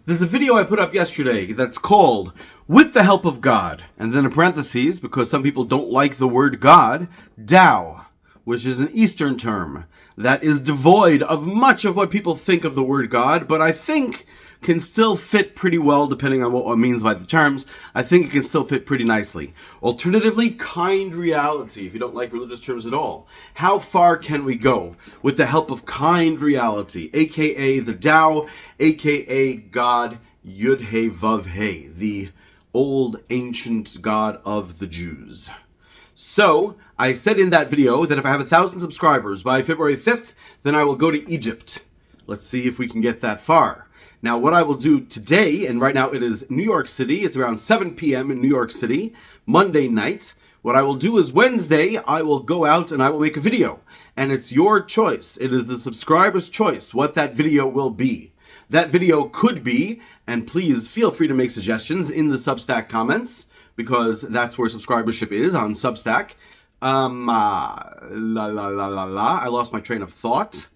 There's a video I put up yesterday that's called With the Help of God, and then in parentheses, because some people don't like the word God, Tao, which is an Eastern term that is devoid of much of what people think of the word God, but I think can still fit pretty well depending on what one means by the terms. I think it can still fit pretty nicely. Alternatively, kind reality, if you don't like religious terms at all. How far can we go with the help of kind reality, aka the Tao, aka God, Yud-He Vav-He, the old ancient God of the Jews. So, I said in that video that if I have 1,000 subscribers by February 5th, then I will go to Egypt. Let's see if we can get that far. Now, what I will do today, and right now it is New York City, it's around 7 p.m. in New York City, Monday night. What I will do is Wednesday, I will go out and I will make a video. And it's your choice. It is the subscriber's choice what that video will be. That video could be, and please feel free to make suggestions in the Substack comments, because that's where subscribership is, on Substack. I lost my train of thought.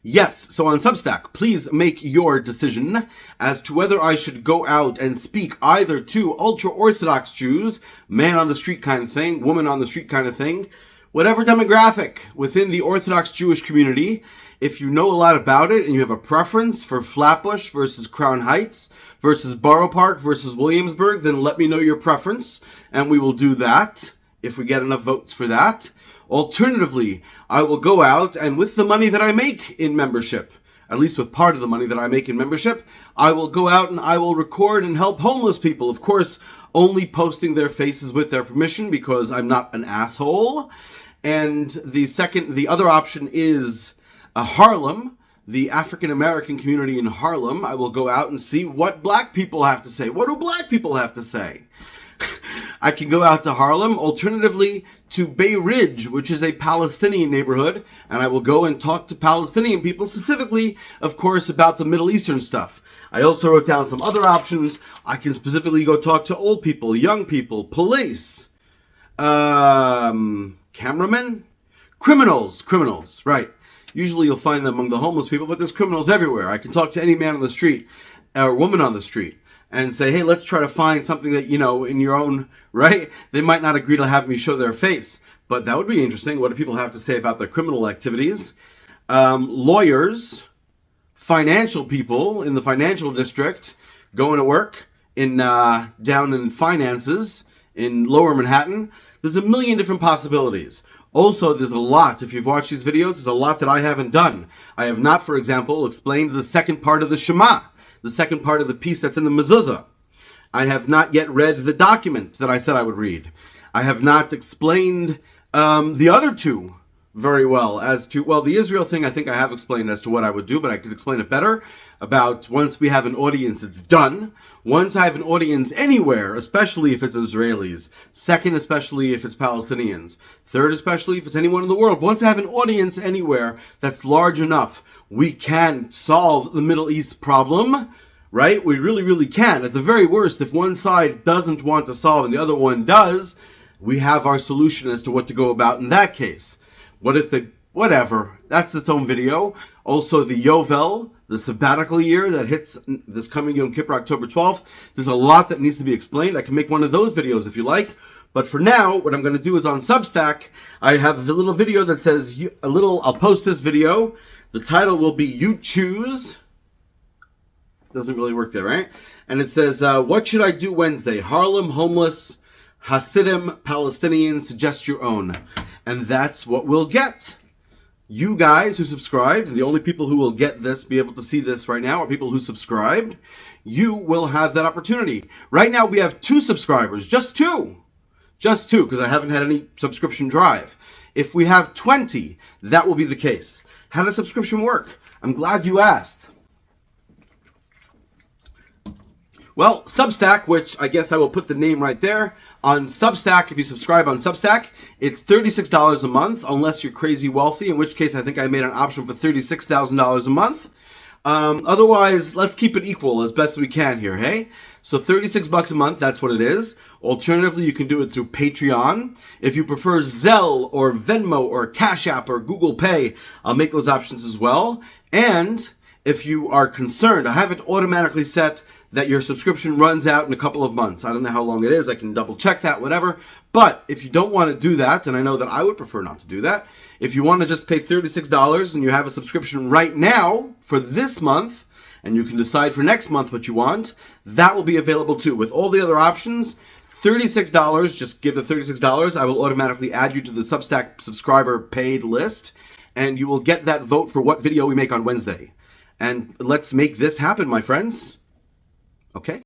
Yes, so on Substack, please make your decision as to whether I should go out and speak either to ultra-Orthodox Jews, man on the street kind of thing, woman on the street kind of thing, whatever demographic within the Orthodox Jewish community. If you know a lot about it and you have a preference for Flatbush versus Crown Heights versus Borough Park versus Williamsburg, then let me know your preference and we will do that if we get enough votes for that. Alternatively, I will go out and with the money that I make in membership, at least with part of the money that I make in membership, I will go out and I will record and help homeless people. Of course, only posting their faces with their permission because I'm not an asshole. And the other option is Harlem, the African-American community in Harlem. I will go out and see what black people have to say. What do black people have to say? I can go out to Harlem, alternatively to Bay Ridge, which is a Palestinian neighborhood, and I will go and talk to Palestinian people, specifically, of course, about the Middle Eastern stuff. I also wrote down some other options. I can specifically go talk to old people, young people, police, cameramen, criminals, right. Usually you'll find them among the homeless people, but there's criminals everywhere. I can talk to any man on the street or woman on the street and say, hey, let's try to find something that, you know, in your own, right? They might not agree to have me show their face, but that would be interesting. What do people have to say about their criminal activities? Lawyers, financial people in the financial district, going to work in down in finances in lower Manhattan. There's a million different possibilities. Also, there's a lot, if you've watched these videos, there's a lot that I haven't done. I have not, for example, explained the second part of the Shema, the second part of the piece that's in the mezuzah. I have not yet read the document that I said I would read. I have not explained the other two very well as to, well, the Israel thing I think I have explained as to what I would do, but I could explain it better about once we have an audience, it's done. Once I have an audience anywhere, especially if it's Israelis. Second, especially if it's Palestinians. Third, especially if it's anyone in the world. Once I have an audience anywhere that's large enough, we can solve the Middle East problem, right? We really, really can. At the very worst, if one side doesn't want to solve and the other one does, we have our solution as to what to go about in that case. What if whatever, that's its own video. Also the Yovel, the sabbatical year that hits this coming Yom Kippur, October 12th. There's a lot that needs to be explained. I can make one of those videos if you like. But for now, what I'm going to do is on Substack, I have the little video that says, I'll post this video. The title will be You Choose. Doesn't really work there, right? And it says, what should I do Wednesday? Harlem, homeless, Hasidim, Palestinians, suggest your own. And that's what we'll get. You guys who subscribed, the only people who will get this, be able to see this right now, are people who subscribed. You will have that opportunity. Right now we have 2 subscribers, just 2. Just 2, because I haven't had any subscription drive. If we have 20, that will be the case. How does subscription work? I'm glad you asked. Well, Substack, which I guess I will put the name right there. On Substack, if you subscribe on Substack, it's $36 a month, unless you're crazy wealthy, in which case I think I made an option for $36,000 a month. Otherwise, let's keep it equal as best we can here, hey? So $36 a month, that's what it is. Alternatively, you can do it through Patreon. If you prefer Zelle or Venmo or CashApp or Google Pay, I'll make those options as well. And if you are concerned, I have it automatically set that your subscription runs out in a couple of months. I don't know how long it is. I can double check that, whatever. But if you don't want to do that, and I know that I would prefer not to do that, if you want to just pay $36 and you have a subscription right now for this month, and you can decide for next month what you want, that will be available too. With all the other options, $36, just give the $36. I will automatically add you to the Substack subscriber paid list, and you will get that vote for what video we make on Wednesday. And let's make this happen, my friends. Okay?